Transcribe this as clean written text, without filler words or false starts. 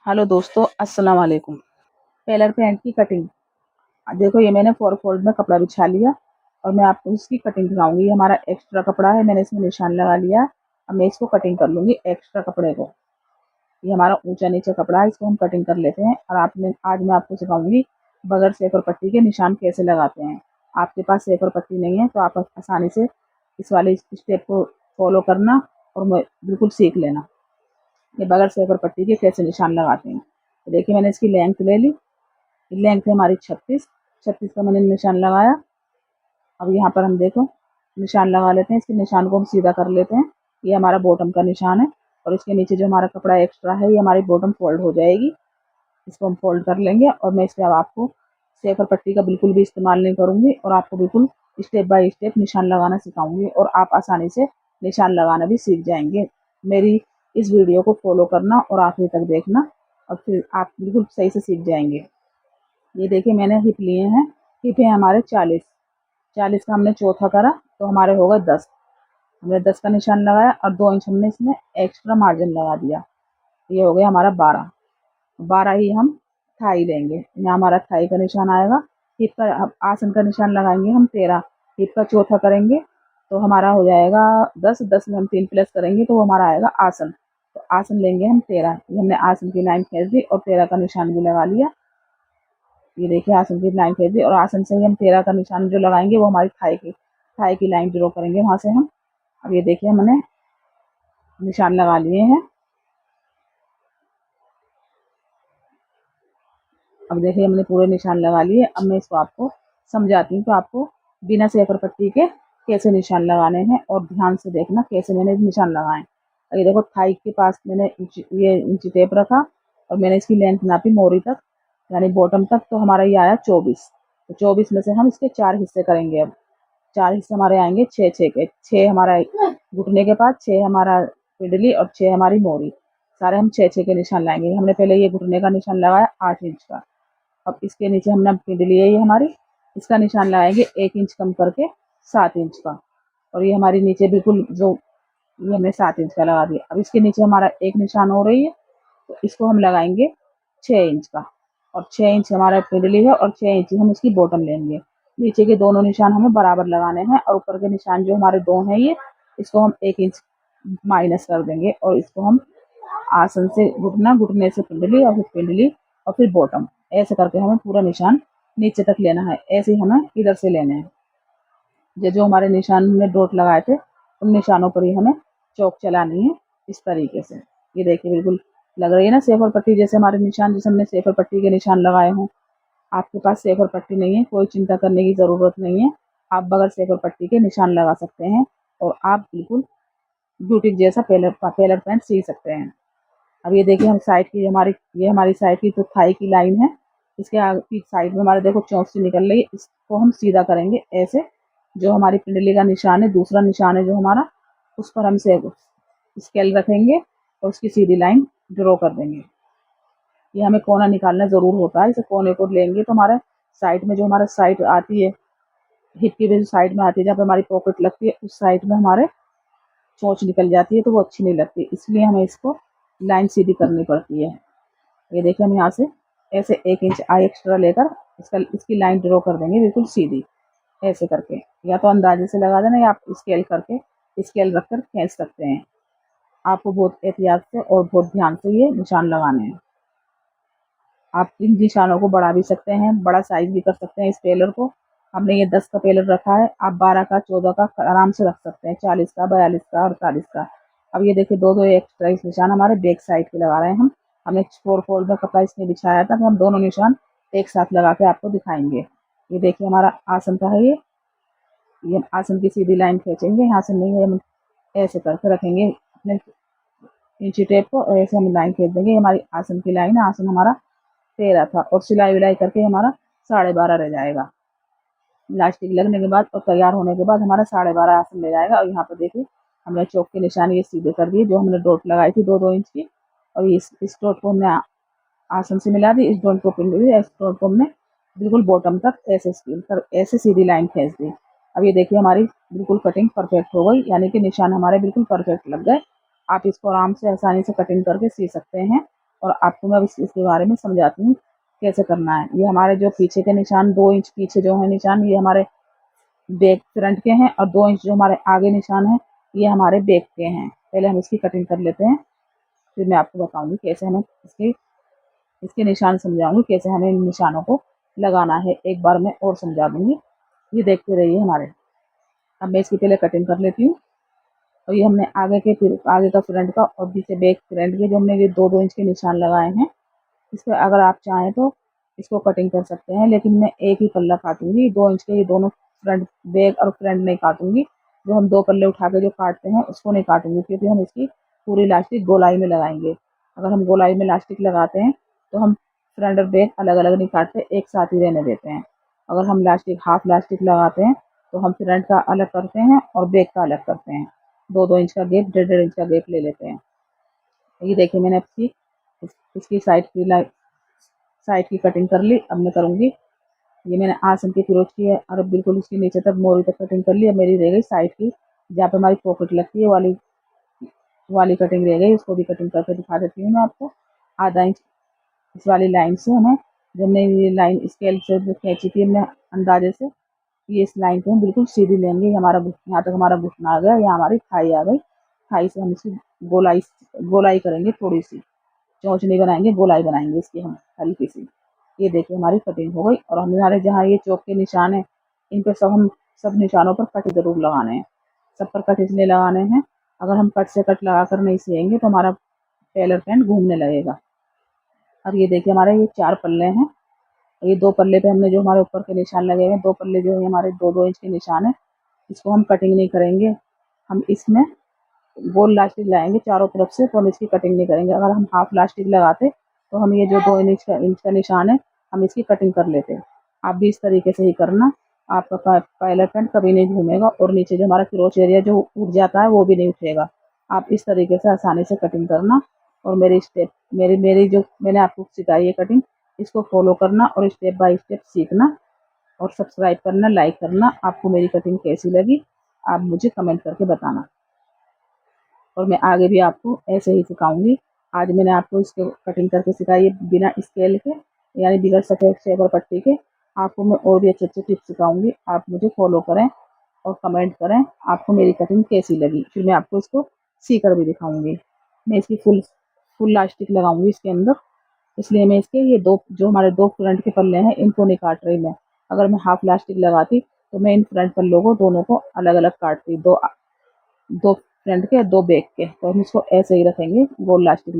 Hello दोस्तों, अस्सलाम वालेकुम। टेलर पैंट की कटिंग। देखो, ये मैंने 4 फोल्ड में कपड़ा बिछा लिया और मैं आपको इसकी कटिंग दिखाऊंगी। ये हमारा एक्स्ट्रा कपड़ा है, मैंने इसमें निशान लगा लिया। अब मैं इसको कटिंग कर लूंगी एक्स्ट्रा कपड़े को। ये हमारा ऊंचा नीचे कपड़ा है, इसको हम कटिंग कर लेते हैं। और आज मैं आपको सिखाऊंगी बगैर सेफर पट्टी के निशान कैसे लगाते हैं। आपके पास सेफर पट्टी नहीं है तो आप आसानी से इस वाले स्टेप को फॉलो करना और बिल्कुल सीख लेना ये बगैर सेफर पट्टी के कैसे निशान लगाते हैं। तो देखिए, मैंने इसकी लेंथ ले ली। लेंथ है हमारी 36। 36 का मैंने निशान लगाया। अब यहाँ पर हम देखो निशान लगा लेते हैं। इसके निशान को हम सीधा कर लेते हैं। ये हमारा बॉटम का निशान है और इसके नीचे जो हमारा कपड़ा एक्स्ट्रा है ये हमारी बॉटम फोल्ड हो जाएगी। इसको हम फोल्ड कर लेंगे और मैं इसके अब आपको सेफर पट्टी का बिल्कुल भी इस्तेमाल नहीं करूंगी और आपको बिल्कुल स्टेप बाय स्टेप निशान लगाना सिखाऊंगी और आप आसानी से निशान लगाना भी सीख जाएंगे। मेरी इस वीडियो को फॉलो करना और आखिर तक देखना और फिर आप बिल्कुल सही से सीख जाएंगे। ये देखिए, मैंने हिप लिए हैं। हिप है हमारे 40। 40 का हमने चौथा करा तो हमारे हो गए 10। हमने 10 का निशान लगाया और 2 इंच हमने इसमें एक्स्ट्रा मार्जिन लगा दिया। ये हो गया हमारा 12। 12 ही हम थाई लेंगे। यहाँ हमारा थाई का निशान आएगा। हिप का अब आसन का निशान लगाएंगे हम 13। हिप का चौथा करेंगे तो हमारा हो जाएगा 10। 10 में हम 3 प्लस करेंगे तो वो हमारा आएगा आसन। तो आसन लेंगे हम 13। ये हमने आसन की लाइन खींच दी और 13 का निशान भी लगा लिया। ये देखिए, आसन की लाइन खींच दी और आसन से ही हम 13 का निशान जो लगाएंगे वो हमारी थाई की लाइन ड्रॉ करेंगे वहां से हम। अब ये देखिए, हमने निशान लगा लिए हैं। अब देखिए, हमने पूरे निशान लगा लिए। अब मैं इसको आपको समझाती हूँ तो आपको बिना सेफर पट्टी के कैसे निशान लगाने हैं और ध्यान से देखना कैसे मैंने निशान लगाए। ये देखो, थाई के पास मैंने ये इंची टेप रखा और मैंने इसकी लेंथ नापी मोरी तक, यानी बॉटम तक। तो हमारा ये आया 24। तो 24 में से हम इसके 4 हिस्से करेंगे। अब 4 हिस्से हमारे आएंगे 6-6 के। 6 हमारा घुटने के पास, 6 हमारा पिंडली और 6 हमारी मोरी। सारे हम 6-6 के निशान लाएंगे। हमने पहले ये घुटने का निशान लगाया 8 इंच का। अब इसके नीचे हमने पिंडली है ये हमारी, इसका निशान लगाएंगे 1 इंच कम करके 7 इंच का। और ये हमारी नीचे बिल्कुल जो ये हमने 7 इंच का लगा दिया। अब इसके नीचे हमारा एक निशान हो रही है तो इसको हम लगाएंगे 6 इंच का। और 6 इंच हमारा पिंडली है और 6 इंच हम इसकी बॉटम लेंगे। नीचे के दोनों निशान हमें बराबर लगाने हैं और ऊपर के निशान जो हमारे 2 हैं ये, इसको हम 1 इंच माइनस कर देंगे और इसको हम आसन से घुटना, घुटने से पिंडली और फिर पिंडली और फिर बॉटम, ऐसे करके हमें पूरा निशान नीचे तक लेना है। ऐसे ही हमें इधर से लेने हैं। ये जो हमारे निशान में डॉट लगाए थे उन निशानों पर ही हमें चौक चलानी है इस तरीके से। ये देखिए, बिल्कुल लग रही है ना सेफर पट्टी जैसे हमारे निशान, जैसे हमने सेफर पट्टी के निशान लगाए हों। आपके पास सेफर पट्टी नहीं है, कोई चिंता करने की ज़रूरत नहीं है। आप बगैर सेफर पट्टी के निशान लगा सकते हैं और आप बिल्कुल ब्यूटीक जैसा पेलर पैंट सी सकते हैं। अब ये देखिए, हम साइड की ये हमारी साइड की जो थाई की लाइन है, इसके आगे साइड में हमारे देखो चौक सी निकल रही है। इसको हम सीधा करेंगे ऐसे। जो हमारी पिंडली का निशान है, दूसरा निशान है जो हमारा, उस पर हम से स्केल रखेंगे और उसकी सीधी लाइन ड्रॉ कर देंगे। ये हमें कोना निकालना ज़रूर होता है। इसे कोने को लेंगे तो हमारे साइड में जो हमारा साइड आती है, हिप की भी साइड में आती है, जहाँ पे हमारी पॉकेट लगती है, उस साइड में हमारे चोंच निकल जाती है तो वो अच्छी नहीं लगती। इसलिए हमें इसको लाइन सीधी करनी पड़ती है। ये देखिए, हम यहाँ से ऐसे 1 इंच आई एक्स्ट्रा लेकर इसकी लाइन ड्रॉ कर देंगे बिल्कुल सीधी, ऐसे करके। या तो अंदाजे से लगा देना या आप स्केल रखकर खींच सकते हैं। आपको बहुत एहतियात से और बहुत ध्यान से ये निशान लगाने हैं। आप इन निशानों को बढ़ा भी सकते हैं, बड़ा साइज भी कर सकते हैं इस टेलर को। हमने ये 10 का टेलर रखा है, आप 12 का, 14 का आराम से रख सकते हैं, 40 का, 42 का, 48 का। अब ये देखिए, 2-2 एक्स्ट्रा इस निशान हमारे बैक साइड के लगा रहे हैं हम। हमने 4 फोल्ड में कपड़ा इसने बिछाया था तो हम दोनों निशान एक साथ लगा के आपको दिखाएंगे। ये देखिए, हमारा आसन का है ये आसन की सीधी लाइन खींचेंगे। यहाँ से नहीं है, हम ऐसे करके रखेंगे अपने इंची टेप को और ऐसे हम लाइन खींच देंगे। हमारी आसन की लाइन है। आसन हमारा 13 था और सिलाई विलाई करके हमारा 12.5 रह जाएगा। इलास्टिक लगने के बाद और तैयार होने के बाद हमारा 12.5 आसन ले जाएगा। और यहाँ पर देखिए, हमने चौक के निशान ये सीधे कर दिए जो हमने डॉट लगाई थी 2-2 इंच की। और इस डॉट को हमने आसन से मिला दी, इस डॉट को पिन दी, इस डॉट को हमने बिल्कुल बॉटम तक ऐसे सीधी लाइन खींच दी। अब ये देखिए, हमारी बिल्कुल कटिंग परफेक्ट हो गई, यानी कि निशान हमारे बिल्कुल परफेक्ट लग गए। आप इसको आराम से आसानी से कटिंग करके सी सकते हैं। और आपको मैं अब इसके बारे में समझाती हूँ कैसे करना है। ये हमारे जो पीछे के निशान 2 इंच पीछे जो है निशान, ये हमारे बैक फ्रंट के हैं, और 2 इंच जो हमारे आगे निशान है ये हमारे बैक के हैं। पहले हम इसकी कटिंग कर लेते हैं, फिर मैं आपको बताऊंगी कैसे हमें इसके निशान समझाऊंगी, कैसे हमें इन निशानों को लगाना है। एक बार मैं और समझा दूंगी, ये देखते रहिए हमारे। अब मैं इसकी पहले कटिंग कर लेती हूँ। और ये हमने आगे का फ्रंट का और पीछे बैक फ्रंट के जो हमने ये 2-2 इंच के निशान लगाए हैं, इस पर अगर आप चाहें तो इसको कटिंग कर सकते हैं, लेकिन मैं एक ही पल्ला काटूंगी। 2 इंच के ये दोनों फ्रंट बैक और फ्रंट नहीं काटूंगी। जो हम 2 पल्ले उठा के जो काटते हैं उसको नहीं काटूंगी, क्योंकि हम इसकी पूरी लास्टिक गोलाई में लगाएंगे। अगर हम गोलाई में लास्टिक लगाते हैं तो हम फ्रंट और बैक अलग अलग नहीं काटते, एक साथ ही रहने देते हैं। अगर हम हाफ लास्टिक लगाते हैं तो हम फ्रंट का अलग करते हैं और बैक का अलग करते हैं। 2-2 इंच का गैप, 1.5 इंच का गैप ले लेते हैं। ये देखिए मैंने इसकी साइड की कटिंग कर ली। अब मैं करूंगी, ये मैंने आसन की क्रोच की है और अब बिल्कुल इसके नीचे तक मोरी तक कटिंग कर ली। अब मेरी रह गई साइड की, जहाँ पे हमारी पॉकेट लगती है वाली कटिंग रह गई। उसको भी कटिंग करके दिखा देती हूँ मैं आपको। आधा इंच इस वाली लाइन से हमें, जो हमने ये लाइन स्केल से खींची थी हमने अंदाजे से, ये इस लाइन को हम बिल्कुल सीधी लेंगे। यहाँ तक हमारा घुटना आ गया, यहाँ हमारी थाई आ गई। थाई से हम इसकी गोलाई गोलाई करेंगे, थोड़ी सी चोंच नहीं बनाएंगे, गोलाई बनाएंगे इसकी हम हल्की सी। ये देखिए हमारी कटिंग हो गई। और हमारे जहाँ ये चौक के निशान है, इन पे सब निशानों पर कट जरूर लगाने हैं। सब पर कट इसलिए लगाने हैं, अगर हम कट से कट लगा कर नहीं सिएंगे तो हमारा टेलर पैंट घूमने लगेगा। अब ये देखिए हमारे ये 4 पल्ले हैं। ये 2 पल्ले पे हमने जो हमारे ऊपर के निशान लगे हुए हैं, 2 पल्ले जो है हमारे 2-2 इंच के निशान है, इसको हम कटिंग नहीं करेंगे। हम इसमें गोल लास्टिक लगाएंगे चारों तरफ से, तो हम इसकी कटिंग नहीं करेंगे। अगर हम हाफ लास्टिक लगाते तो हम ये जो 2 इंच का निशान है, हम इसकी कटिंग कर लेते। आप भी इस तरीके से ही करना, आपका पायलट पैंट कभी नहीं घूमेगा और नीचे जो हमारा क्रोच एरिया जो उठ जाता है वो भी नहीं उठेगा। आप इस तरीके से आसानी से कटिंग करना, और मेरी जो मैंने आपको सिखाई है कटिंग, इसको फॉलो करना और स्टेप बाय स्टेप सीखना, और सब्सक्राइब करना, लाइक करना। आपको मेरी कटिंग कैसी लगी आप मुझे कमेंट करके बताना, और मैं आगे भी आपको ऐसे ही सिखाऊंगी। आज मैंने आपको इसको कटिंग करके सिखाई है बिना स्केल के, यानी बिगड़ सफेद शेप और पट्टी के। आपको मैं और भी अच्छे अच्छे टिप्स सिखाऊंगी, आप मुझे फॉलो करें और कमेंट करें आपको मेरी कटिंग कैसी लगी। फिर मैं आपको इसको सी कर भी दिखाऊंगी। मैं इसकी फुल लास्टिक लगाऊंगी इसके अंदर, इसलिए मैं इसके ये जो हमारे 2 फ्रंट के पल्ले हैं इनको नहीं काट रही मैं। अगर मैं हाफ लास्टिक लगाती तो मैं इन फ्रंट पल्लों को दोनों को अलग अलग काटती, दो फ्रंट के 2 बैक के। तो हम इसको ऐसे ही रखेंगे गोल लास्टिक।